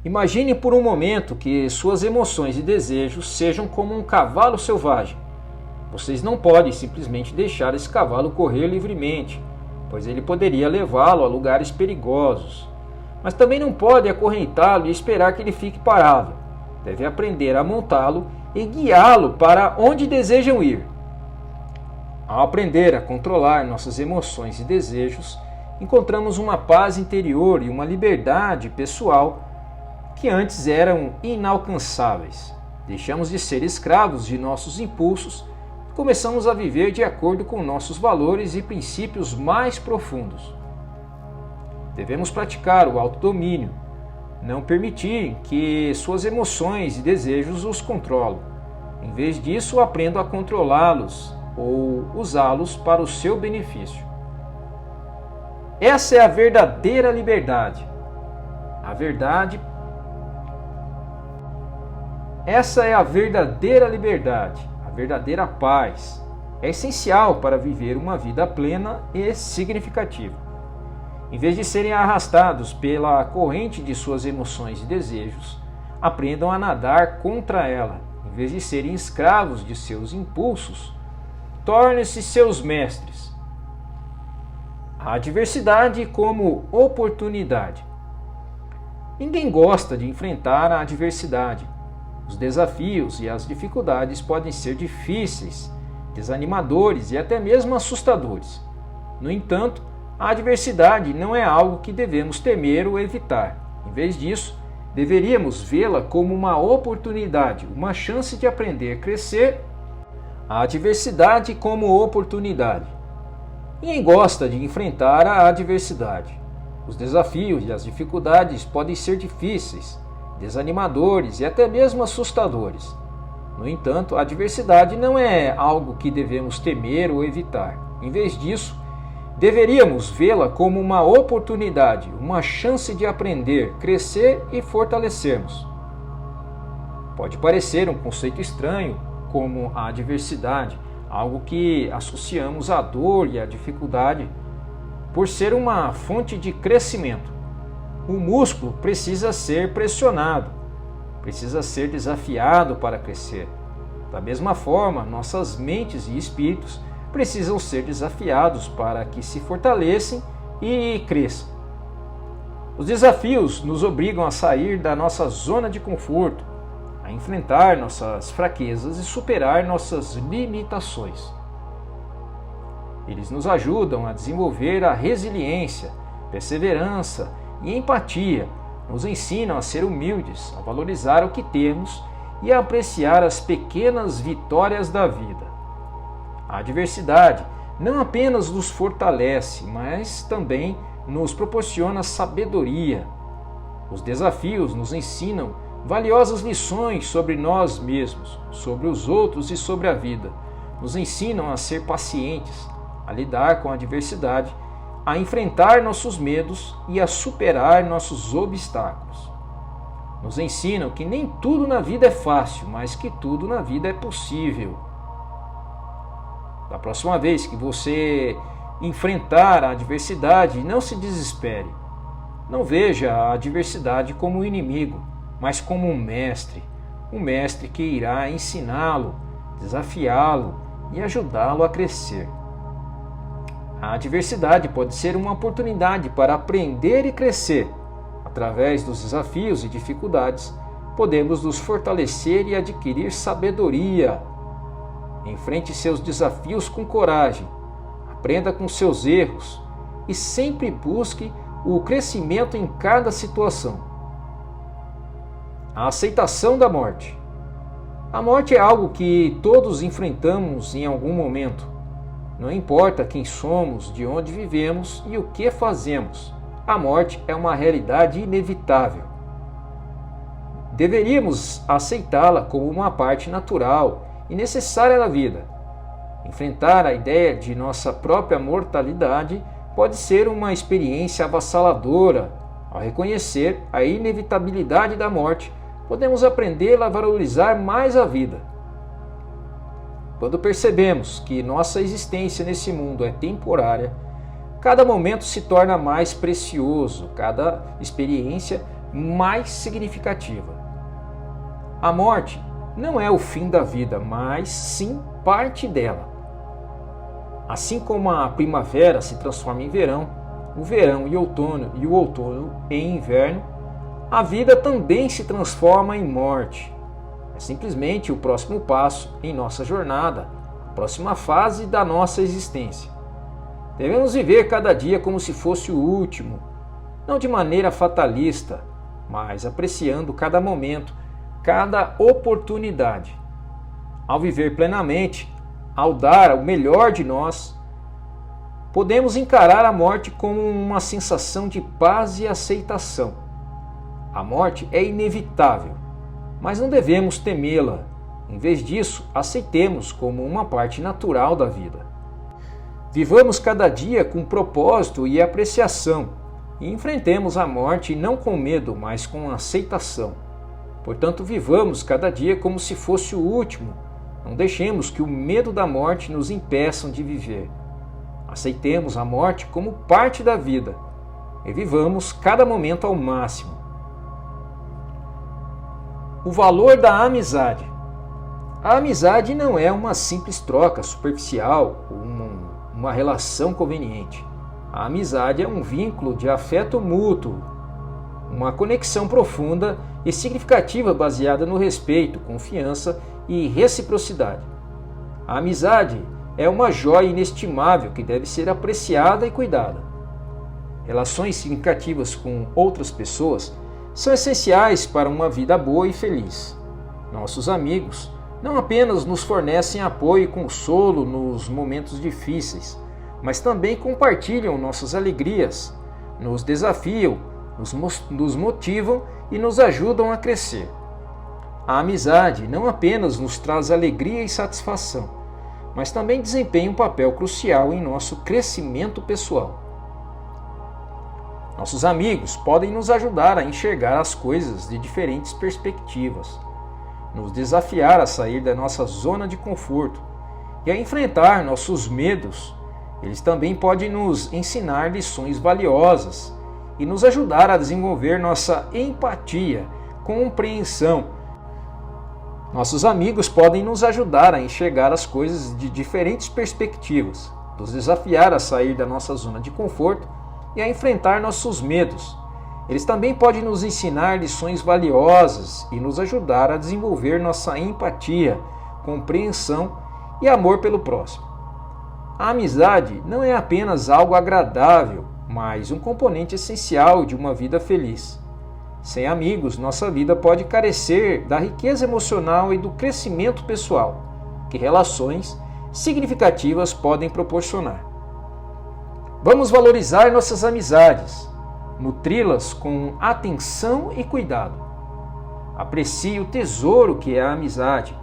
Imagine por um momento que suas emoções e desejos sejam como um cavalo selvagem. Vocês não podem simplesmente deixar esse cavalo correr livremente, pois ele poderia levá-lo a lugares perigosos. Mas também não pode acorrentá-lo e esperar que ele fique parado. Deve aprender a montá-lo e guiá-lo para onde desejam ir. Ao aprender a controlar nossas emoções e desejos, encontramos uma paz interior e uma liberdade pessoal que antes eram inalcançáveis. Deixamos de ser escravos de nossos impulsos e começamos a viver de acordo com nossos valores e princípios mais profundos. Devemos praticar o autodomínio, não permitir que suas emoções e desejos os controlem. Em vez disso, aprenda a controlá-los ou usá-los para o seu benefício. Essa é a verdadeira liberdade. Essa é a verdadeira liberdade, a verdadeira paz. É essencial para viver uma vida plena e significativa. Em vez de serem arrastados pela corrente de suas emoções e desejos, aprendam a nadar contra ela. Em vez de serem escravos de seus impulsos, tornem-se seus mestres. A adversidade como oportunidade. Ninguém gosta de enfrentar a adversidade. Os desafios e as dificuldades podem ser difíceis, desanimadores e até mesmo assustadores. No entanto, a adversidade não é algo que devemos temer ou evitar. Em vez disso, deveríamos vê-la como uma oportunidade, uma chance de aprender, crescer. A adversidade como oportunidade. Ninguém gosta de enfrentar a adversidade. Os desafios e as dificuldades podem ser difíceis, desanimadores e até mesmo assustadores. No entanto, a adversidade não é algo que devemos temer ou evitar. Em vez disso, deveríamos vê-la como uma oportunidade, uma chance de aprender, crescer e fortalecermos. Pode parecer um conceito estranho, como a adversidade, algo que associamos à dor e à dificuldade, por ser uma fonte de crescimento. O músculo precisa ser pressionado, precisa ser desafiado para crescer. Da mesma forma, nossas mentes e espíritos precisam ser desafiados para que se fortaleçam e cresçam. Os desafios nos obrigam a sair da nossa zona de conforto, a enfrentar nossas fraquezas e superar nossas limitações. Eles nos ajudam a desenvolver a resiliência, perseverança e empatia, nos ensinam a ser humildes, a valorizar o que temos e a apreciar as pequenas vitórias da vida. A adversidade não apenas nos fortalece, mas também nos proporciona sabedoria. Os desafios nos ensinam valiosas lições sobre nós mesmos, sobre os outros e sobre a vida. Nos ensinam a ser pacientes, a lidar com a adversidade, a enfrentar nossos medos e a superar nossos obstáculos. Nos ensinam que nem tudo na vida é fácil, mas que tudo na vida é possível. Da próxima vez que você enfrentar a adversidade, não se desespere. Não veja a adversidade como um inimigo, mas como um mestre que irá ensiná-lo, desafiá-lo e ajudá-lo a crescer. A adversidade pode ser uma oportunidade para aprender e crescer. Através dos desafios e dificuldades, podemos nos fortalecer e adquirir sabedoria. Enfrente seus desafios com coragem, aprenda com seus erros e sempre busque o crescimento em cada situação. A aceitação da morte. A morte é algo que todos enfrentamos em algum momento. Não importa quem somos, de onde vivemos e o que fazemos, a morte é uma realidade inevitável. Deveríamos aceitá-la como uma parte natural e necessária da vida. Enfrentar a ideia de nossa própria mortalidade pode ser uma experiência avassaladora. Ao reconhecer a inevitabilidade da morte, podemos aprender a valorizar mais a vida. Quando percebemos que nossa existência nesse mundo é temporária, cada momento se torna mais precioso, cada experiência mais significativa. A morte não é o fim da vida, mas sim parte dela. Assim como a primavera se transforma em verão, o verão e o outono em inverno, a vida também se transforma em morte. É simplesmente o próximo passo em nossa jornada, a próxima fase da nossa existência. Devemos viver cada dia como se fosse o último, não de maneira fatalista, mas apreciando cada momento, cada oportunidade. Ao viver plenamente, ao dar o melhor de nós, podemos encarar a morte como uma sensação de paz e aceitação. A morte é inevitável, mas não devemos temê-la. Em vez disso, aceitemos como uma parte natural da vida. Vivamos cada dia com propósito e apreciação, e enfrentemos a morte não com medo, mas com aceitação. Portanto, vivamos cada dia como se fosse o último. Não deixemos que o medo da morte nos impeçam de viver. Aceitemos a morte como parte da vida e vivamos cada momento ao máximo. O valor da amizade. A amizade não é uma simples troca superficial ou uma relação conveniente. A amizade é um vínculo de afeto mútuo, uma conexão profunda e significativa baseada no respeito, confiança e reciprocidade. A amizade é uma joia inestimável que deve ser apreciada e cuidada. Relações significativas com outras pessoas são essenciais para uma vida boa e feliz. Nossos amigos não apenas nos fornecem apoio e consolo nos momentos difíceis, mas também compartilham nossas alegrias, nos desafiam, nos motivam e nos ajudam a crescer. A amizade não apenas nos traz alegria e satisfação, mas também desempenha um papel crucial em nosso crescimento pessoal. Nossos amigos podem nos ajudar a enxergar as coisas de diferentes perspectivas, nos desafiar a sair da nossa zona de conforto e a enfrentar nossos medos. Eles também podem nos ensinar lições valiosas e nos ajudar a desenvolver nossa empatia, compreensão. Nossos amigos podem nos ajudar a enxergar as coisas de diferentes perspectivas, nos desafiar a sair da nossa zona de conforto e a enfrentar nossos medos. Eles também podem nos ensinar lições valiosas e nos ajudar a desenvolver nossa empatia, compreensão e amor pelo próximo. A amizade não é apenas algo agradável, mas um componente essencial de uma vida feliz. Sem amigos, nossa vida pode carecer da riqueza emocional e do crescimento pessoal que relações significativas podem proporcionar. Vamos valorizar nossas amizades, nutri-las com atenção e cuidado. Aprecie o tesouro que é a amizade,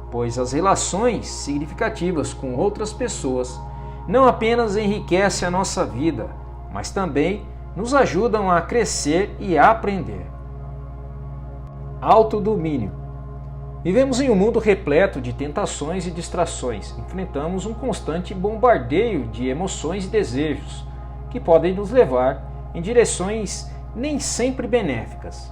pois as relações significativas com outras pessoas não apenas enriquecem a nossa vida, mas também nos ajudam a crescer e a aprender. Autodomínio. Vivemos em um mundo repleto de tentações e distrações. Enfrentamos um constante bombardeio de emoções e desejos que podem nos levar em direções nem sempre benéficas.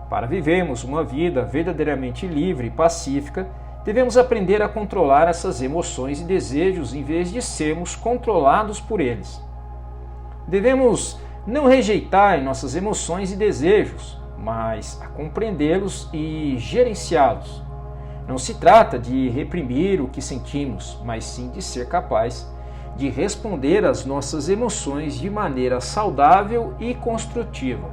Para vivermos uma vida verdadeiramente livre e pacífica, devemos aprender a controlar essas emoções e desejos em vez de sermos controlados por eles. Devemos não rejeitar nossas emoções e desejos, mas a compreendê-los e gerenciá-los. Não se trata de reprimir o que sentimos, mas sim de ser capaz de responder às nossas emoções de maneira saudável e construtiva.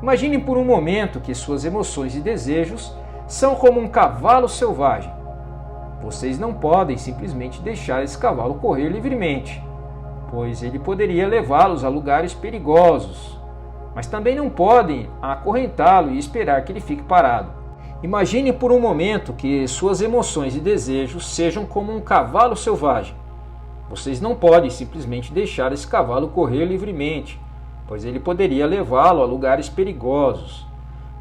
Imagine por um momento que suas emoções e desejos são como um cavalo selvagem. Vocês não podem simplesmente deixar esse cavalo correr livremente, pois ele poderia levá-los a lugares perigosos, mas também não podem acorrentá-lo e esperar que ele fique parado. Imagine por um momento que suas emoções e desejos sejam como um cavalo selvagem. Vocês não podem simplesmente deixar esse cavalo correr livremente, pois ele poderia levá-lo a lugares perigosos,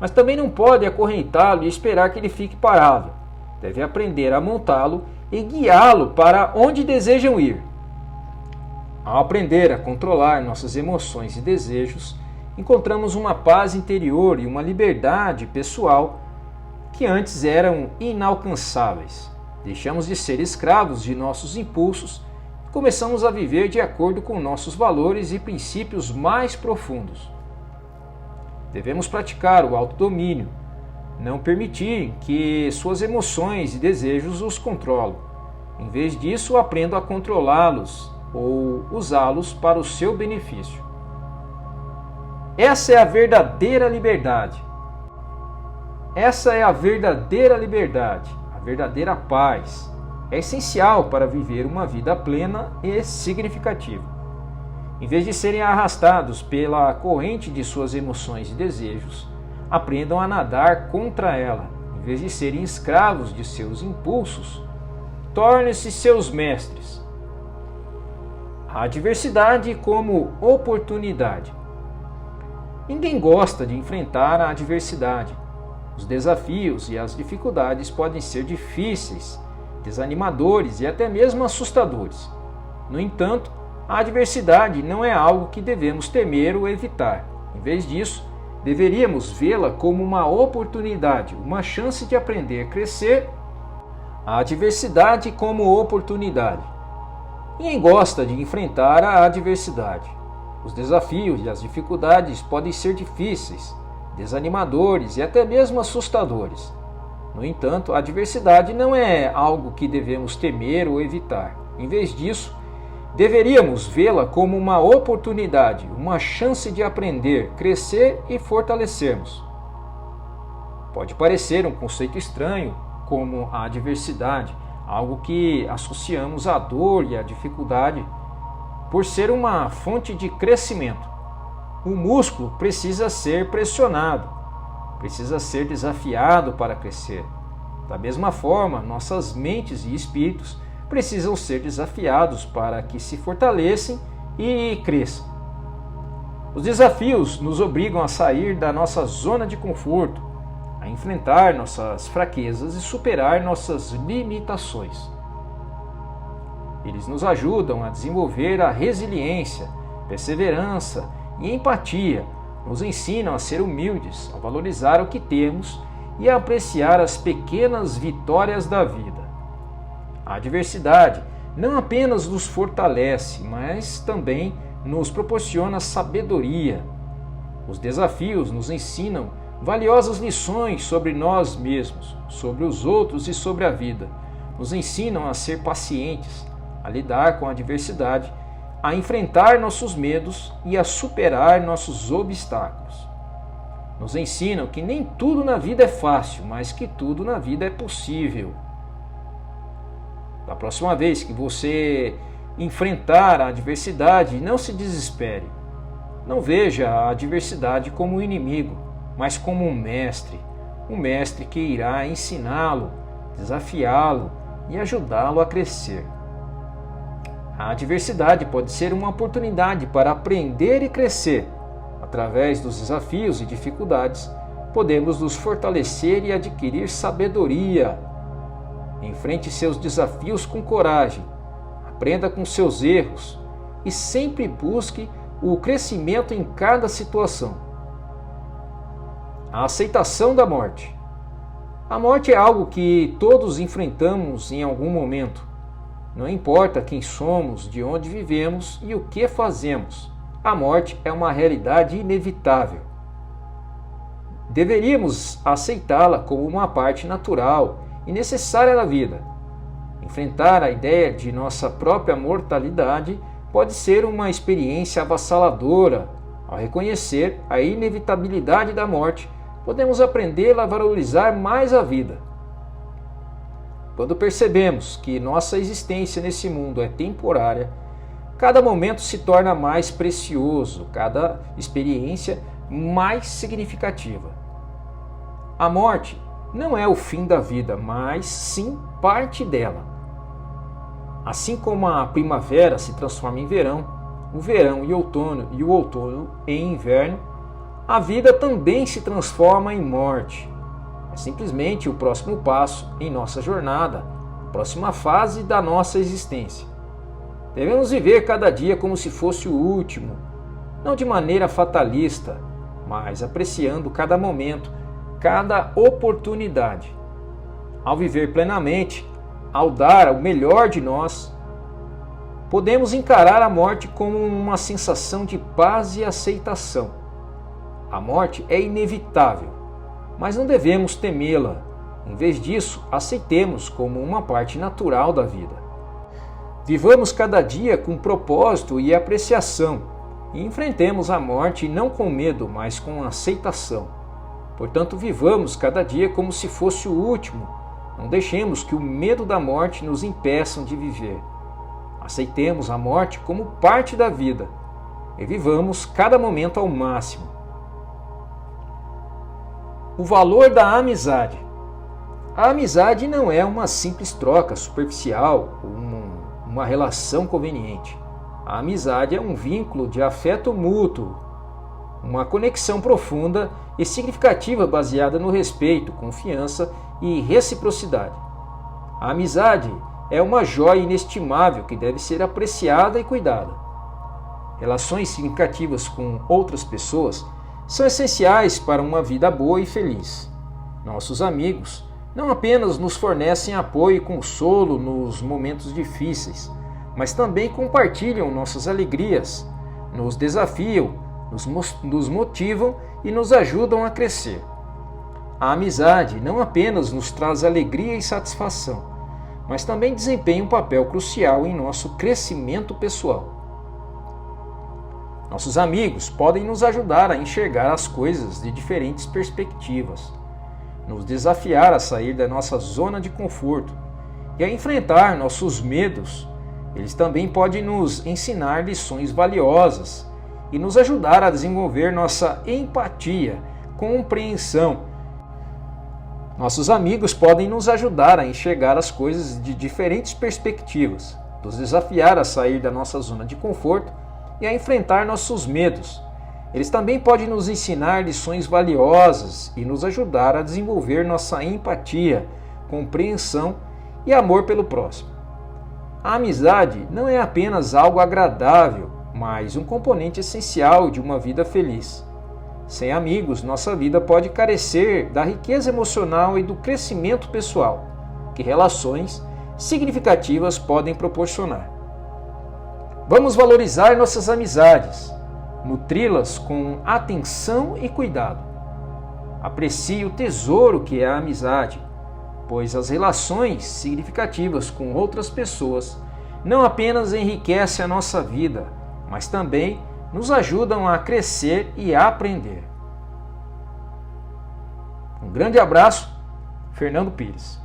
mas também não podem acorrentá-lo e esperar que ele fique parado. Deve aprender a montá-lo e guiá-lo para onde desejam ir. Ao aprender a controlar nossas emoções e desejos, encontramos uma paz interior e uma liberdade pessoal que antes eram inalcançáveis. Deixamos de ser escravos de nossos impulsos e começamos a viver de acordo com nossos valores e princípios mais profundos. Devemos praticar o autodomínio, não permitir que suas emoções e desejos os controlam. Em vez disso, aprendo a controlá-los ou usá-los para o seu benefício. Essa é a verdadeira liberdade. Essa é a verdadeira liberdade, a verdadeira paz. É essencial para viver uma vida plena e significativa. Em vez de serem arrastados pela corrente de suas emoções e desejos, aprendam a nadar contra ela. Em vez de serem escravos de seus impulsos, tornem-se seus mestres. A adversidade como oportunidade. Ninguém gosta de enfrentar a adversidade. Os desafios e as dificuldades podem ser difíceis, desanimadores e até mesmo assustadores. No entanto, a adversidade não é algo que devemos temer ou evitar. Em vez disso, deveríamos vê-la como uma oportunidade, uma chance de aprender a crescer. A adversidade como oportunidade. Ninguém gosta de enfrentar a adversidade. Os desafios e as dificuldades podem ser difíceis, desanimadores e até mesmo assustadores. No entanto, a adversidade não é algo que devemos temer ou evitar. Em vez disso, deveríamos vê-la como uma oportunidade, uma chance de aprender, crescer e fortalecermos. Pode parecer um conceito estranho, como a adversidade, algo que associamos à dor e à dificuldade, por ser uma fonte de crescimento. O músculo precisa ser pressionado, precisa ser desafiado para crescer. Da mesma forma, nossas mentes e espíritos precisam ser desafiados para que se fortaleçam e cresçam. Os desafios nos obrigam a sair da nossa zona de conforto, a enfrentar nossas fraquezas e superar nossas limitações. Eles nos ajudam a desenvolver a resiliência, perseverança e empatia, nos ensinam a ser humildes, a valorizar o que temos e a apreciar as pequenas vitórias da vida. A adversidade não apenas nos fortalece, mas também nos proporciona sabedoria. Os desafios nos ensinam valiosas lições sobre nós mesmos, sobre os outros e sobre a vida. Nos ensinam a ser pacientes, a lidar com a adversidade, a enfrentar nossos medos e a superar nossos obstáculos. Nos ensinam que nem tudo na vida é fácil, mas que tudo na vida é possível. Da próxima vez que você enfrentar a adversidade, não se desespere. Não veja a adversidade como um inimigo, mas como um mestre que irá ensiná-lo, desafiá-lo e ajudá-lo a crescer. A adversidade pode ser uma oportunidade para aprender e crescer. Através dos desafios e dificuldades, podemos nos fortalecer e adquirir sabedoria. Enfrente seus desafios com coragem, aprenda com seus erros e sempre busque o crescimento em cada situação. A aceitação da morte. A morte é algo que todos enfrentamos em algum momento. Não importa quem somos, de onde vivemos e o que fazemos, a morte é uma realidade inevitável. Deveríamos aceitá-la como uma parte natural e necessária da vida. Enfrentar a ideia de nossa própria mortalidade pode ser uma experiência avassaladora. Ao reconhecer a inevitabilidade da morte, podemos aprender a valorizar mais a vida. Quando percebemos que nossa existência nesse mundo é temporária, cada momento se torna mais precioso, cada experiência mais significativa. A morte não é o fim da vida, mas sim parte dela. Assim como a primavera se transforma em verão, o verão em outono e o outono em inverno, a vida também se transforma em morte. É simplesmente o próximo passo em nossa jornada, a próxima fase da nossa existência. Devemos viver cada dia como se fosse o último. não de maneira fatalista, mas apreciando cada momento, cada oportunidade. Ao viver plenamente, ao dar o melhor de nós, podemos encarar a morte como uma sensação de paz e aceitação. A morte é inevitável, mas não devemos temê-la. Em vez disso, aceitemos como uma parte natural da vida. Vivamos cada dia com propósito e apreciação, e enfrentemos a morte não com medo, mas com aceitação. Portanto, vivamos cada dia como se fosse o último. Não deixemos que o medo da morte nos impeça de viver. Aceitemos a morte como parte da vida e vivamos cada momento ao máximo. O valor da amizade. A amizade não é uma simples troca superficial, uma relação conveniente. A amizade é um vínculo de afeto mútuo, uma conexão profunda e significativa baseada no respeito, confiança e reciprocidade. A amizade é uma joia inestimável que deve ser apreciada e cuidada. Relações significativas com outras pessoas são essenciais para uma vida boa e feliz. Nossos amigos não apenas nos fornecem apoio e consolo nos momentos difíceis, mas também compartilham nossas alegrias, nos desafiam, nos motivam e nos ajudam a crescer. A amizade não apenas nos traz alegria e satisfação, mas também desempenha um papel crucial em nosso crescimento pessoal. Nossos amigos podem nos ajudar a enxergar as coisas de diferentes perspectivas, nos desafiar a sair da nossa zona de conforto e a enfrentar nossos medos. Eles também podem nos ensinar lições valiosas e nos ajudar a desenvolver nossa empatia, compreensão. Nossos amigos podem nos ajudar a enxergar as coisas de diferentes perspectivas, nos desafiar a sair da nossa zona de conforto e a enfrentar nossos medos. Eles também podem nos ensinar lições valiosas e nos ajudar a desenvolver nossa empatia, compreensão e amor pelo próximo. A amizade não é apenas algo agradável, mas um componente essencial de uma vida feliz. Sem amigos, nossa vida pode carecer da riqueza emocional e do crescimento pessoal que relações significativas podem proporcionar. Vamos valorizar nossas amizades, nutri-las com atenção e cuidado. Aprecie o tesouro que é a amizade, pois as relações significativas com outras pessoas não apenas enriquecem a nossa vida, mas também nos ajudam a crescer e a aprender. Um grande abraço, Fernando Pires.